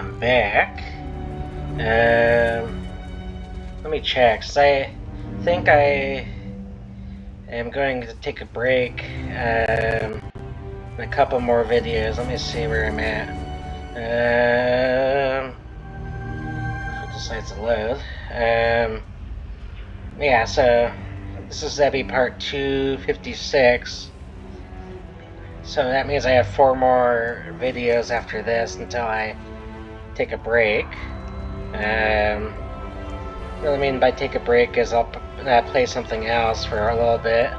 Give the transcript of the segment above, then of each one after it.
am back. Let me check. I think I am going to take a break. A couple more videos. Let me see where I'm at. If it decides to load. Yeah. So this is Zebby part 256. So that means I have 4 more videos after this until I take a break. What I mean by take a break is I'll play something else for a little bit.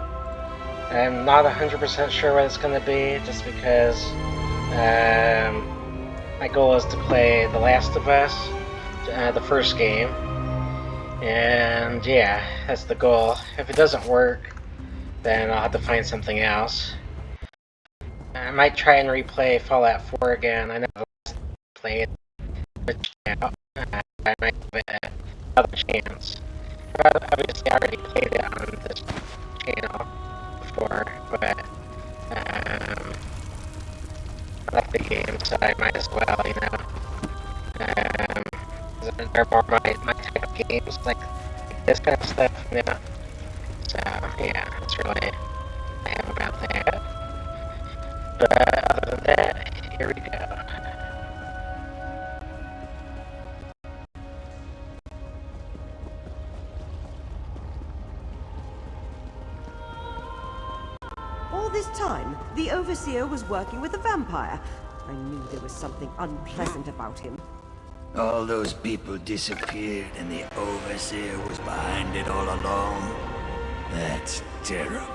I'm not 100% sure what it's going to be, just because my goal is to play The Last of Us, the first game. And yeah, that's the goal. If it doesn't work, then I'll have to find something else. I might try and replay Fallout 4 again. I never played it out. I might give it another chance. Obviously, I already played it on this channel before, but I like the game, so I might as well, you know. They're more my type of games, like this kind of stuff, you know. So, yeah, that's really what I have about that. But other than that, here we go. All this time, the Overseer was working with a vampire. I knew there was something unpleasant about him. All those people disappeared and the Overseer was behind it all along. That's terrible.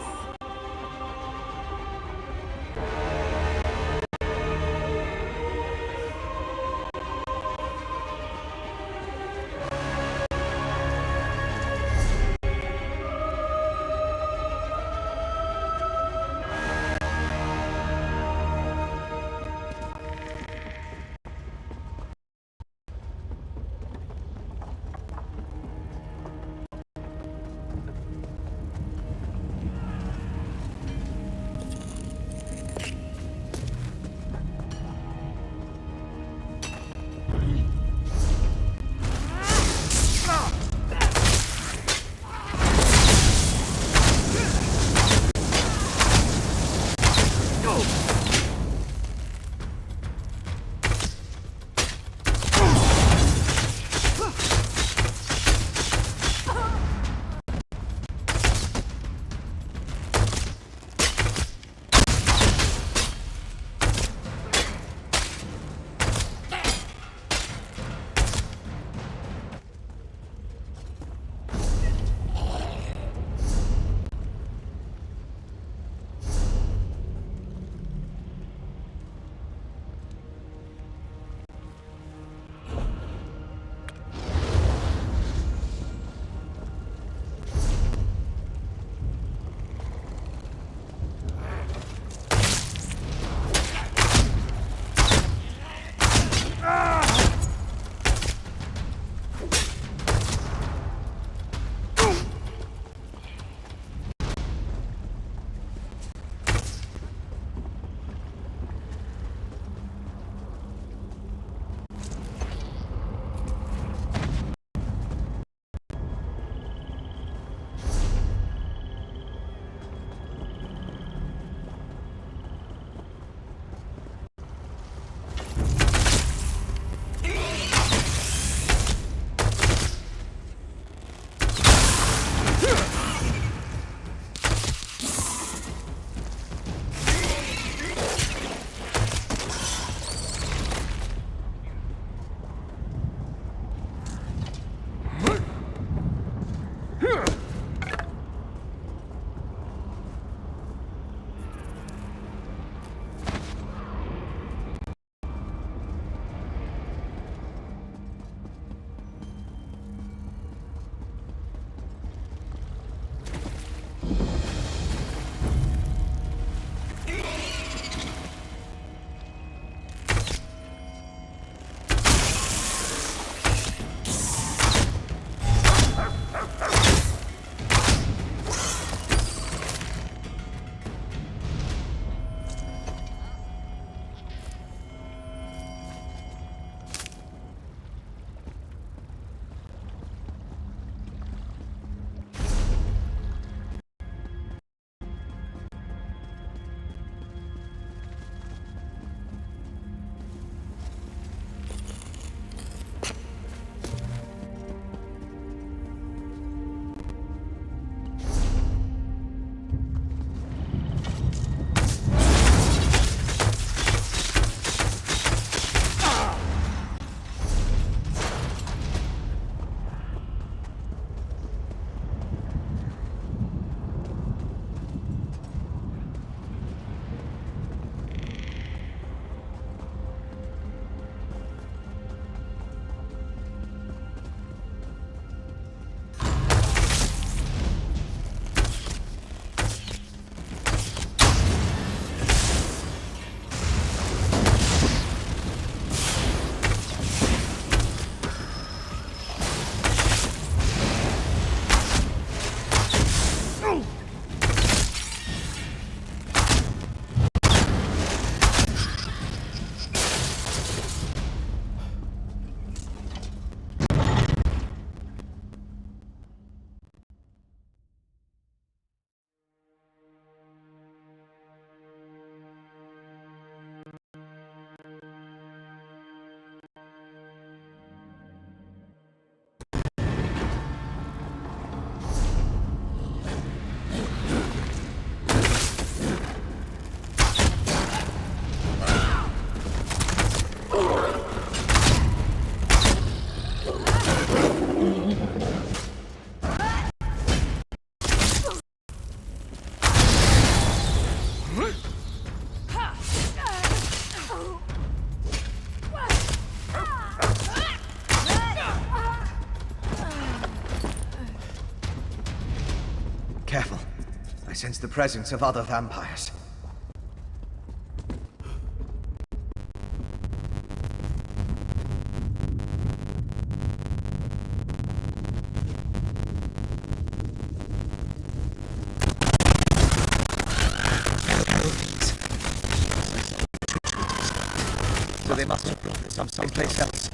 Careful. I sense the presence of other vampires. So they must have brought them someplace else.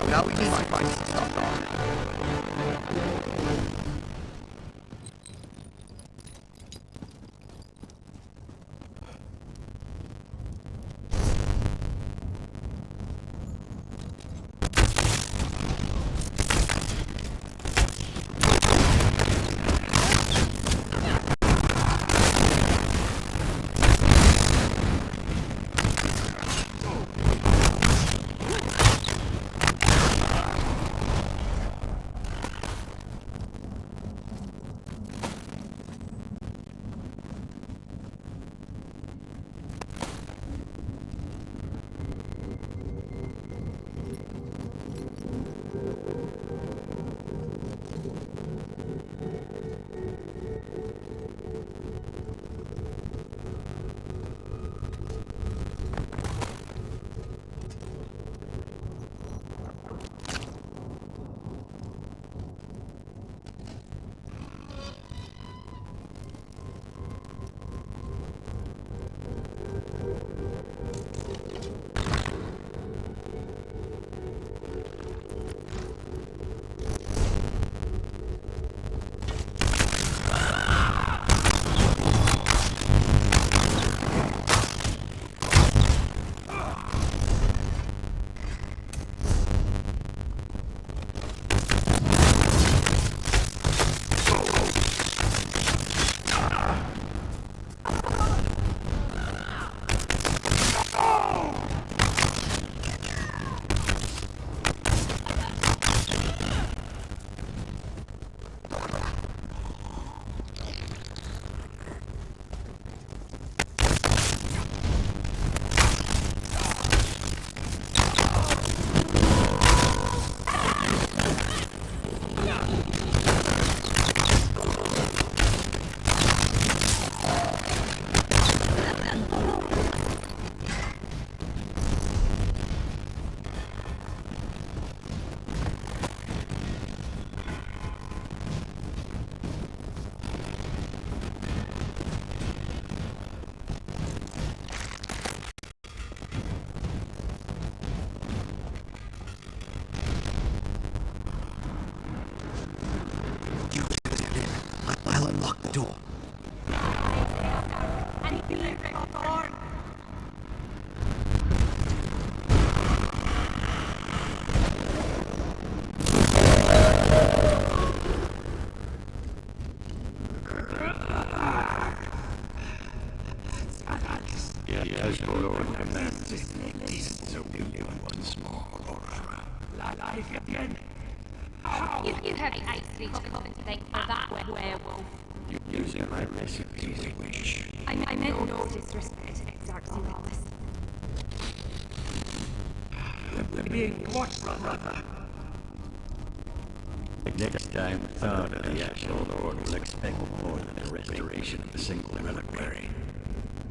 Now we need to find something. as your lord commands it. So you give once more, Aurora. Life again. You have nicely come and thank for that werewolf. Using my recipes, which I meant no disrespect, Exarchus. being what, brother? Next time, Thawne of the Actual Lord will expect more than the restoration of a single reliquary.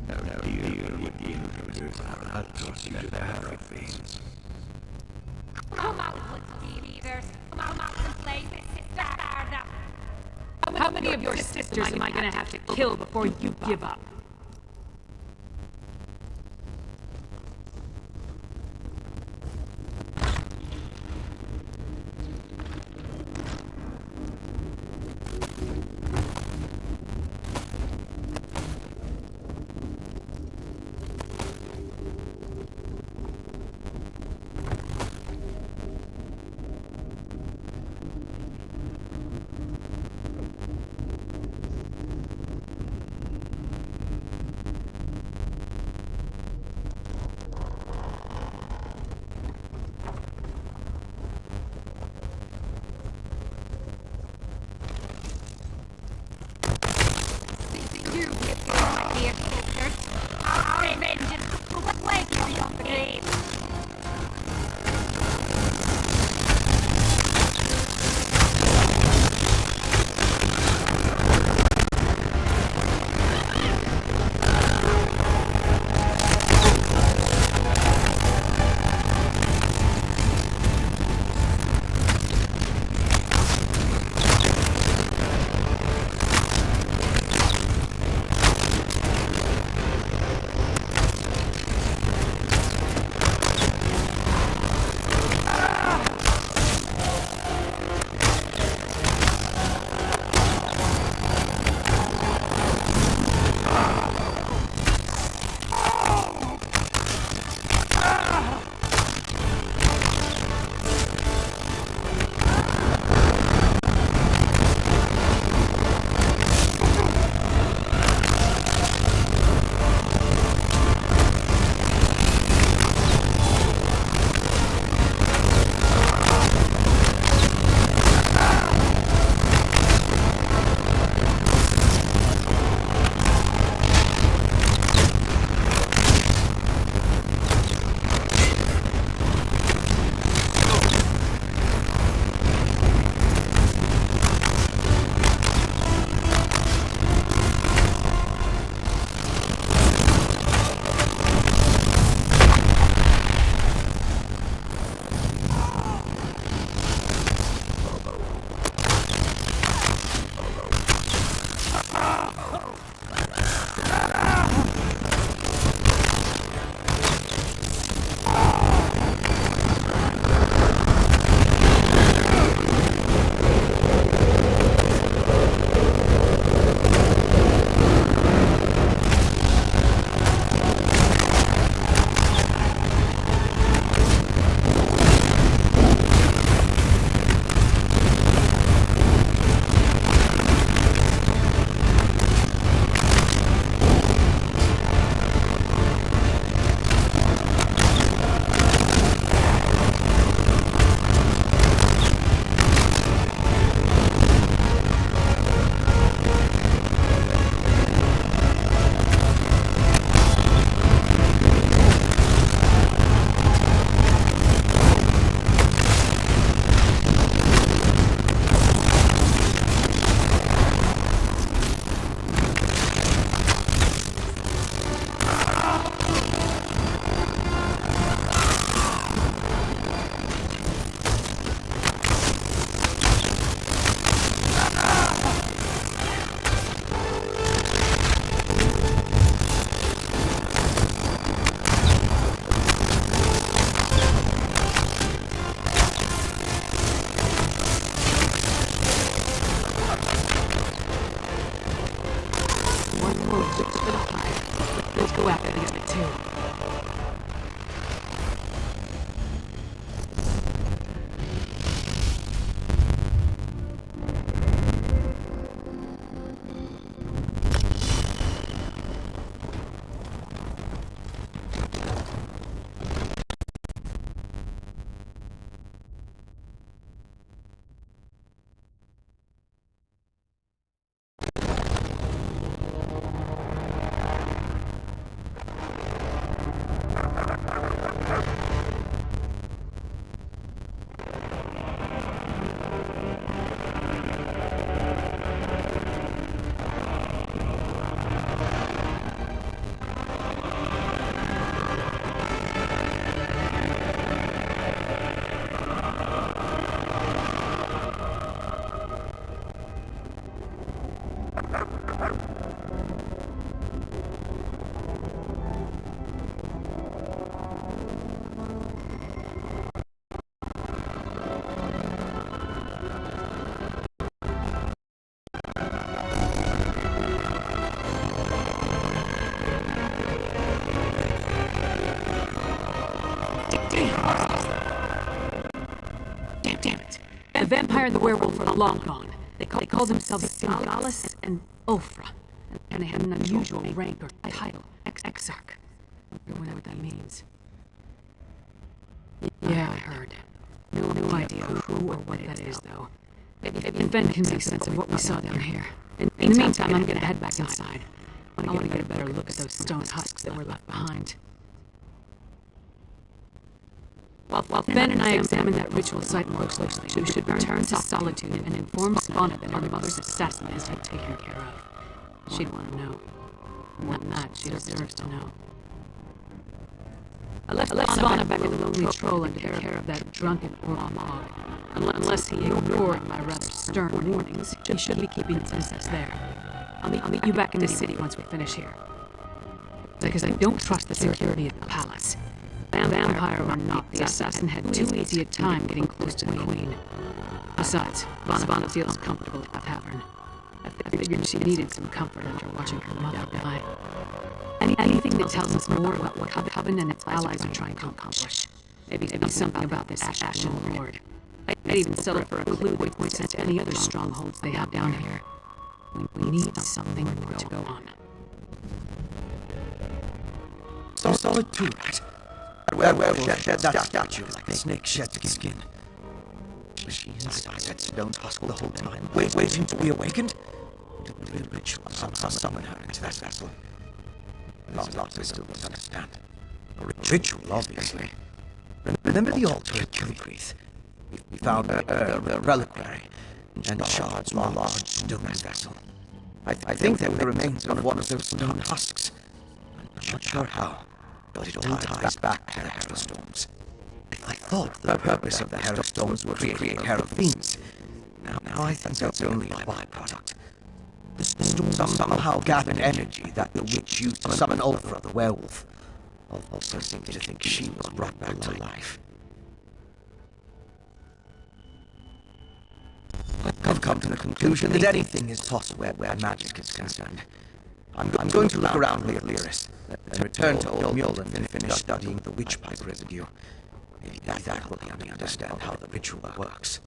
Now deal with the intruders, or I'll toss you to the Harrowfiends. Come out, would leaders. Come out and play this sister. How many of your sisters am I gonna have to kill before you give up? You, my dear sisters, our vengeance will wake you from the grave. Damn it. The vampire and the werewolf are long gone. They call themselves Singalis and Ulfra. And they had an unusual rank or title, Exarch. I don't know what that means. Yeah, I heard. No idea who or what that is, though. And Ben can make sense of what we saw down here. In the meantime, I'm gonna head back inside. I want to get a better look at those stone husks that were left behind. While Ben and I examine that ritual site more closely, we should return to Solitude and inform Svanna that her mother's assassin has been taken care of. She'd want to know. Not that, she deserves to know. I left Svanna back at the Lonely Troll and take care of that drunken Ormog. Unless he ignored my rather stern warnings, he should be keeping the princess there. I'll meet you back in the city once we finish here. Because I don't trust the security at the palace. Vampire or not, the assassin had too easy a time getting close to the queen. Besides, Svanna feels comfortable at the tavern. I figured she needed some comfort after watching her mother die. Anything that tells us more about what Coven and its allies are trying to accomplish. Maybe something about this Ashen Lord. I'd even sell it for a clue that points us to any other strongholds they have down here. We need something more to go on. Solitude, right? Where shed that statue like a snake sheds its skin. Was she inside that stone husk the whole time, waiting to be awakened? Did the ritual somehow summon her into that vessel? Lots of still don't understand. A ritual, obviously. Remember the altar at Kilgrith? We found the reliquary and shards from a large stone vessel. I think they were the remains of one of those stone husks. I'm not sure how, but it all ties back to the Herostorms. I thought the purpose of the Herostorms was to create Hierophants. Now I think that's only a byproduct. The storm somehow gathered energy that the witch used to summon Ulfra the werewolf. Also seemed to think she was brought back to life. I've come to the conclusion that anything is possible where magic is concerned. I'm going to look around Lyris, and return to Old Mule and finish studying the witch pipe residue. Maybe that will help me understand how the ritual works.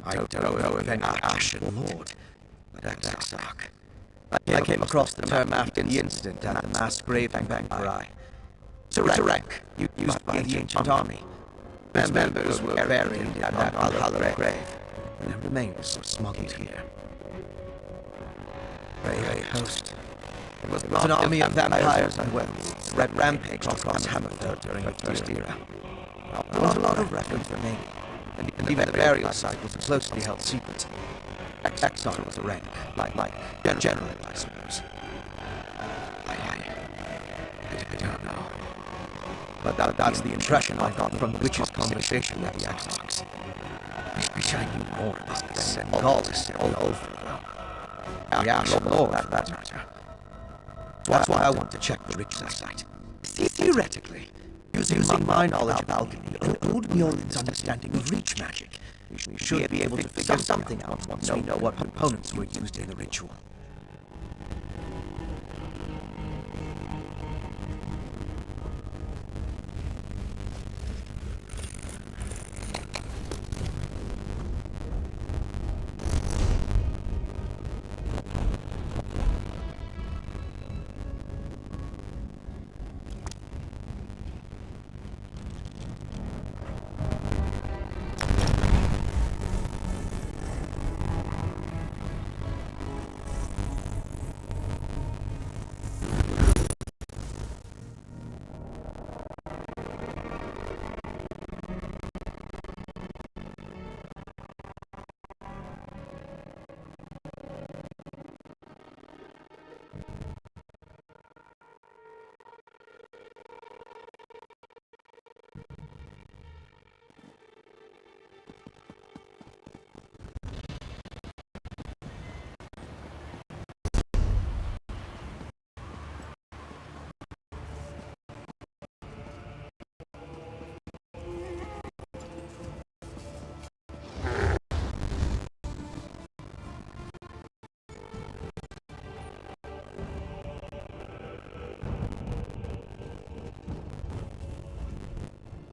I don't know if any Ashen Lord, but Exarch. I came across the term after the incident at the mass grave in Bangparai. It's a rank used by the ancient army. Its members were buried in that Valhalla grave, and their remains were smuggled here. Brave host. It was an army of vampires and werewolves that rampaged across Hammerfell during the First Era. Not a lot of records remain, and even the burial site was a closely held secret. Exarch was a rank, like general, I suppose. I don't know. But that's the impression I got from the witch's conversation with the Exarchs. I wish I knew more about this and all this all over. The Ashen Lord, that matter. That's why I want to check the ritual site. Theoretically, using my knowledge of alchemy and Old Mjolnir's understanding of reach magic, we should be able to figure something out once we know what components were used in the ritual.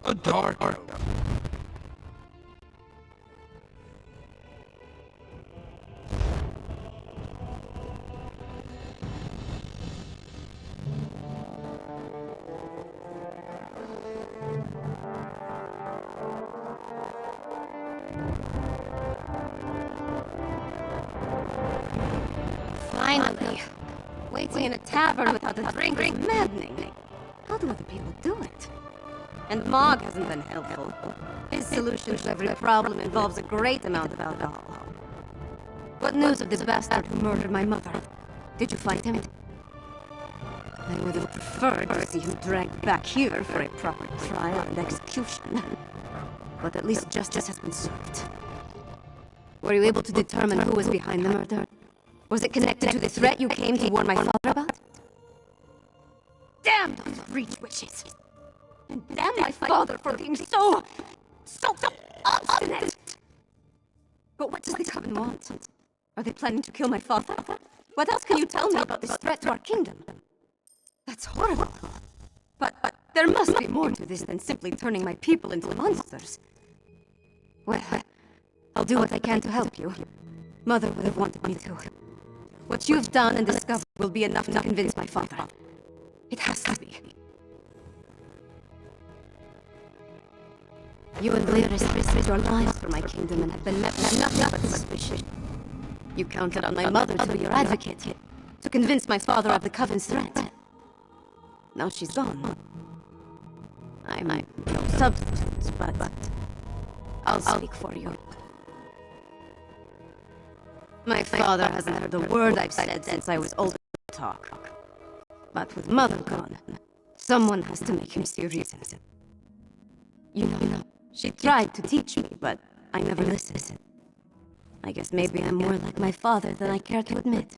a dark elf. Finally. Waiting in a tavern without a drink is maddening. How do other people do it? And Mog hasn't been helpful. His solution to every problem involves a great amount of alcohol. What news of the bastard who murdered my mother? Did you find him? I would have preferred to see him dragged back here for a proper trial and execution. But at least justice has been served. Were you able to determine who was behind the murder? Was it connected to the threat you came to warn my father about? Damn those reach witches! And damn my father for being so obstinate! But what does the Coven want? Are they planning to kill my father? What else can you tell me about this threat to our kingdom? That's horrible. But there must be more to this than simply turning my people into monsters. Well, I'll do what I can to help you. Mother would have wanted me to. What you've done and discovered will be enough to convince my father. It has to be. You and Lyris risked your lives for my kingdom and have been met with nothing but suspicion. You counted on my mother to be your advocate, to convince my father of the Coven's threat. Now she's gone. I'm no substitute, but I'll speak for you. My father hasn't heard a word I've said since I was old enough to talk. But with Mother gone, someone has to make him serious. You know, she tried to teach me, but I never listened. I guess maybe I'm more like my father than I care to admit.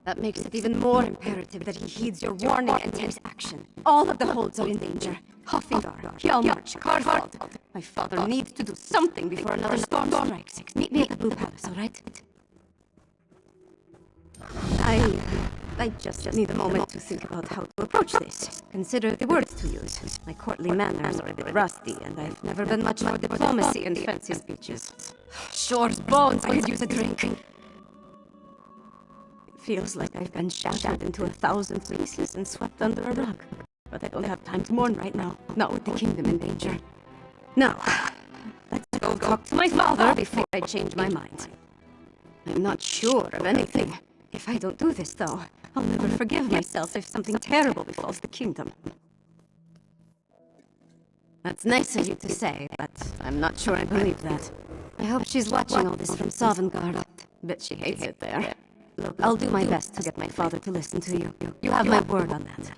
That makes it even more imperative that he heeds your warning and takes action. All of the holds are in danger. Hoffingar, Hjalmarch, Karvald. My father needs to do something before another storm strikes. Meet me at the Blue Palace, all right? I just need a moment to think about how to approach this. Consider the words to use. My courtly manners are a bit rusty, and I've never been much for diplomacy and fancy speeches. Shore's bones, I could use a drink. It feels like I've been shattered into 1,000 pieces and swept under a rug. But I don't have time to mourn right now, not with the kingdom in danger. Now, let's go talk to my father before I change my mind. I'm not sure of anything. If I don't do this, though, I'll never forgive myself if something terrible befalls the kingdom. That's nice of you to say, but I'm not sure I believe that. I hope she's watching all this from Sovngarde. Bet she hates it there. Look, I'll do my best to get my father to listen to you. You have my word on that.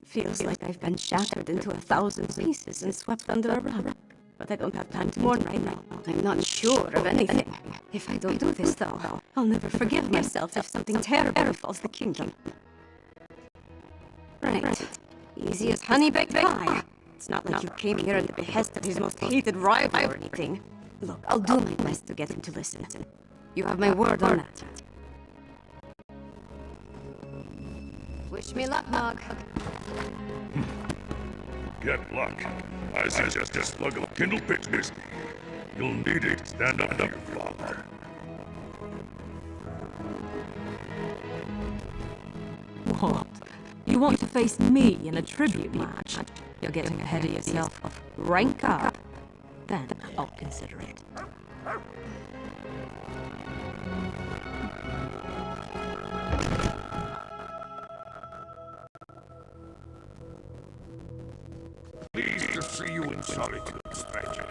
Feels like I've been shattered into 1,000 pieces and swept under a rug. But I don't have time to mourn right now. I'm not sure of anything. If I don't do this, though, I'll never forgive myself if something terrible befalls the kingdom. Right. Easy as honey-baked pie. It's not like you came here at the behest of his most hated rival or anything. Look, I'll do my best to get him to listen. You have my word on that. Wish me luck, Mog. Get luck. I suggest a slug of kindled pitch whiskey. You'll need it to stand up to your father. What? You want to face me in a tribute match? You're getting ahead of yourself. Rank up. Then I'll consider it. Pleased to see you in solitude, stranger.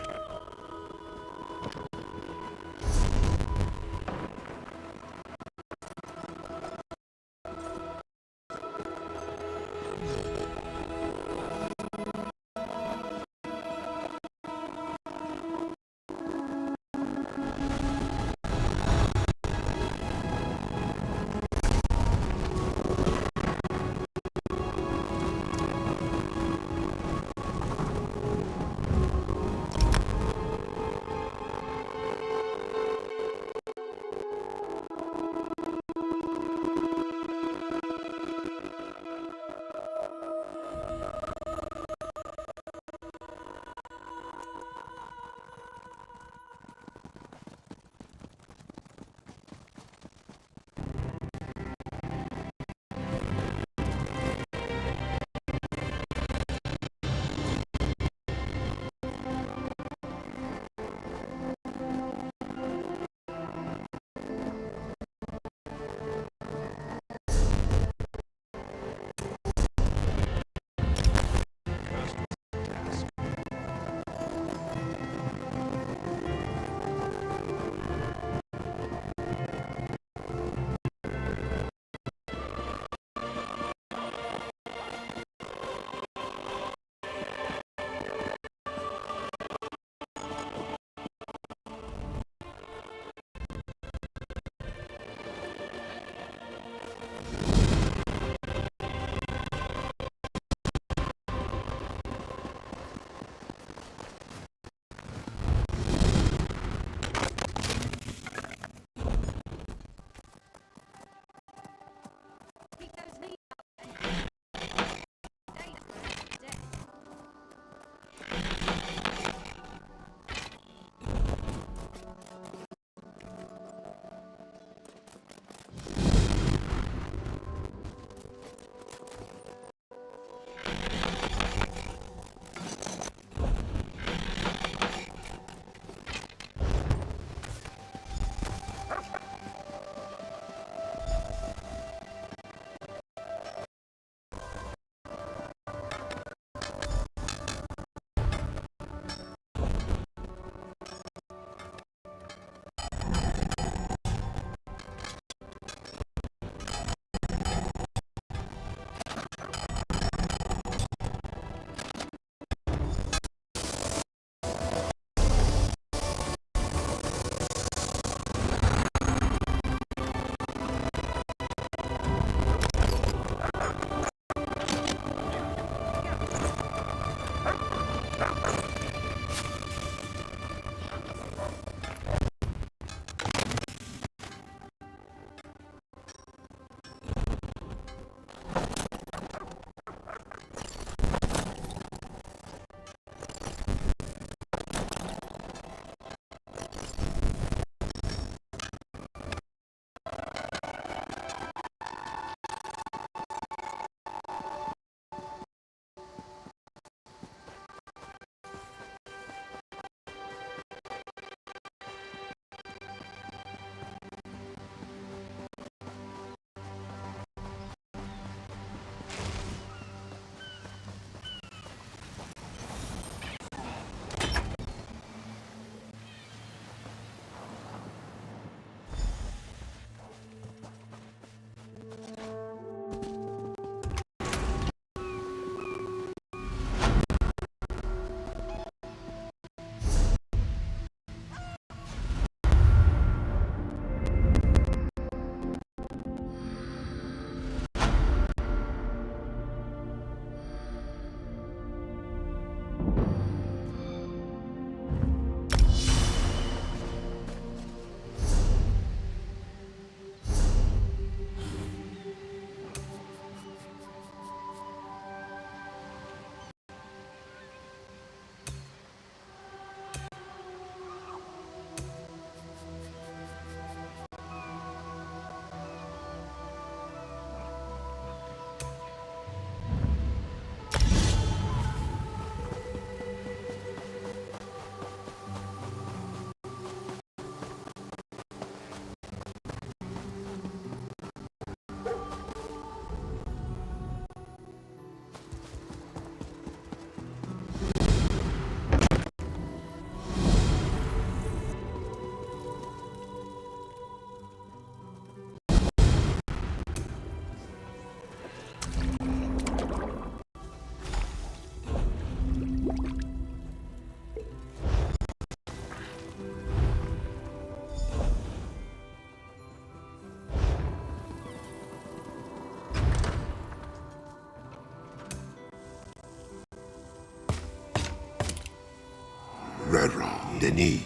Redron, Denis,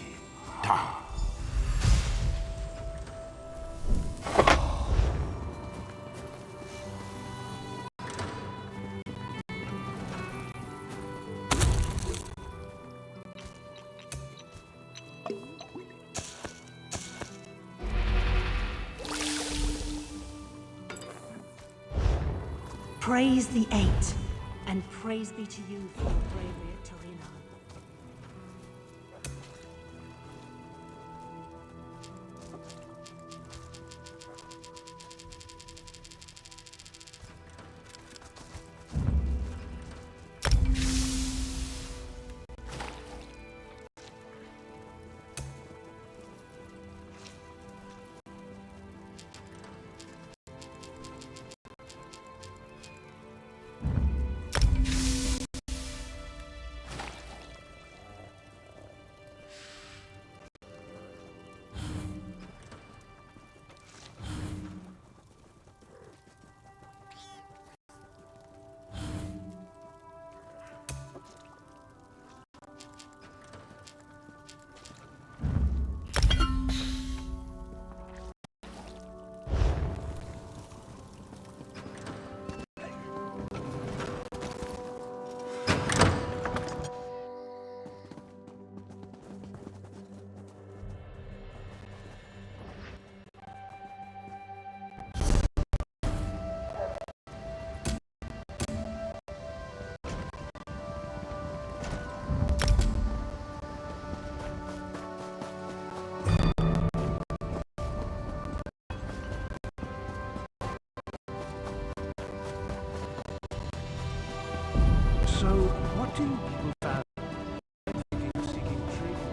Ta. Praise the Eight, and praise be to you for your bravery at Torino. So, what do people found thinking of seeking treatment?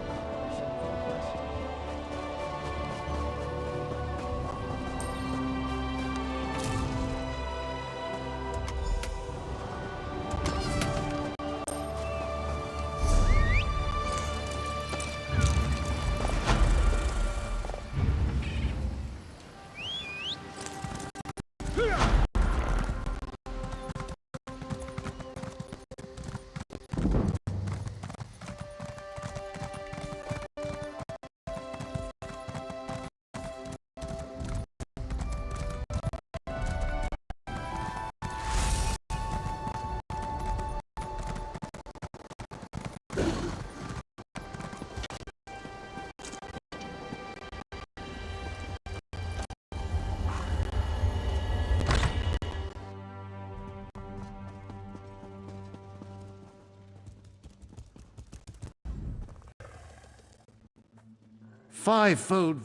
Fivefold.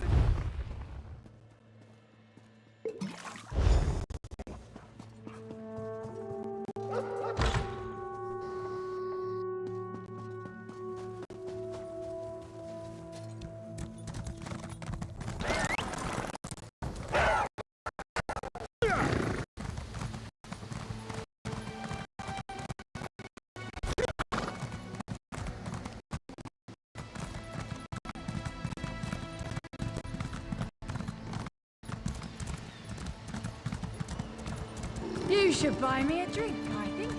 You should buy me a drink, I think.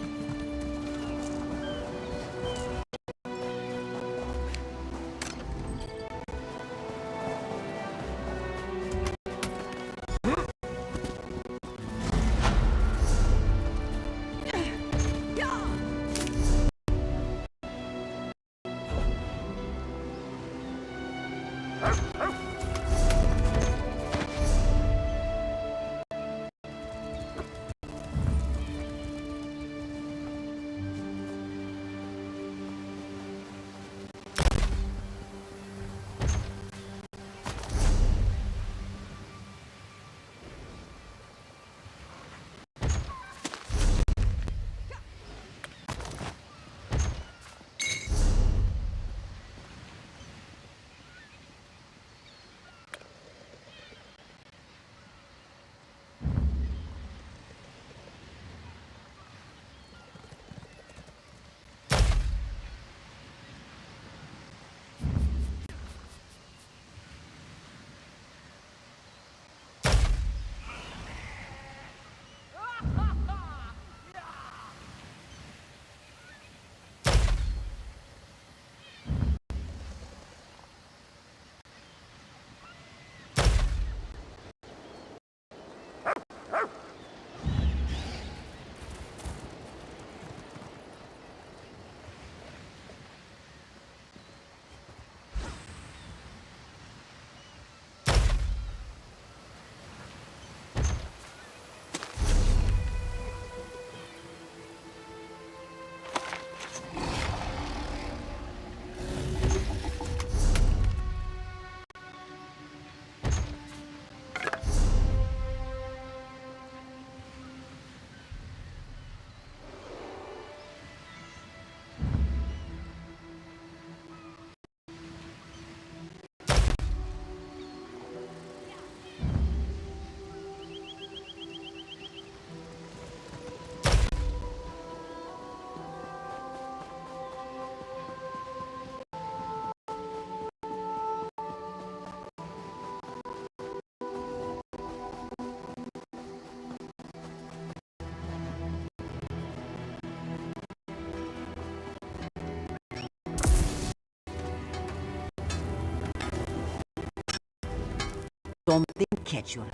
catch your...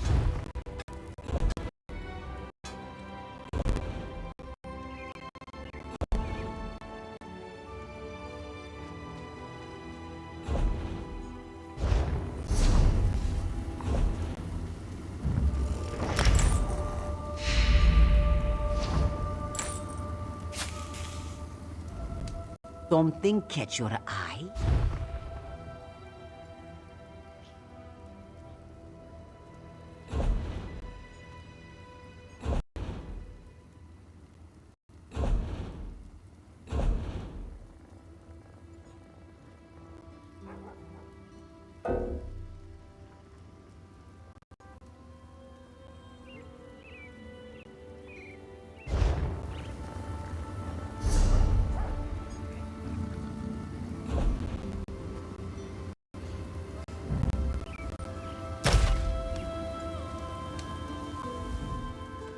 Something catch your eye?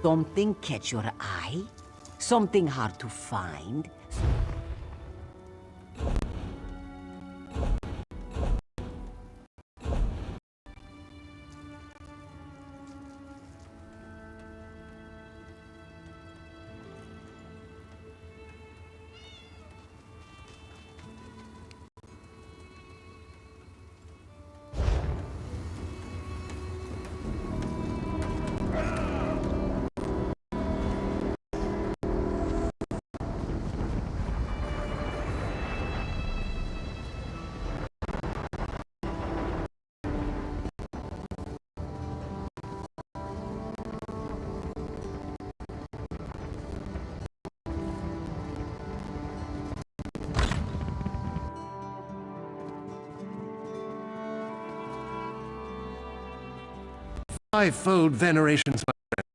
Something catch your eye? Something hard to find? Fivefold venerations, my friend.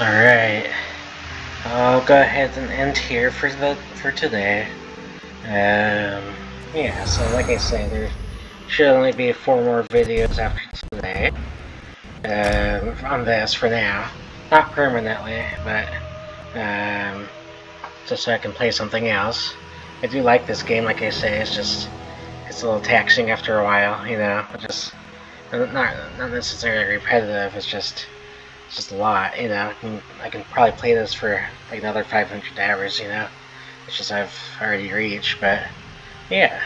Alright, I'll go ahead and end here for today. Yeah, so like I say, there should only be 4 more videos after today on this for now. Not permanently, but just so I can play something else. I do like this game, like I say, it's a little taxing after a while, you know, just not necessarily repetitive, it's just a lot, you know. I can probably play this for like another 500 hours, you know, which is I've already reached, but yeah.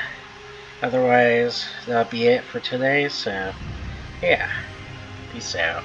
Otherwise, that'll be it for today, so yeah. Peace out.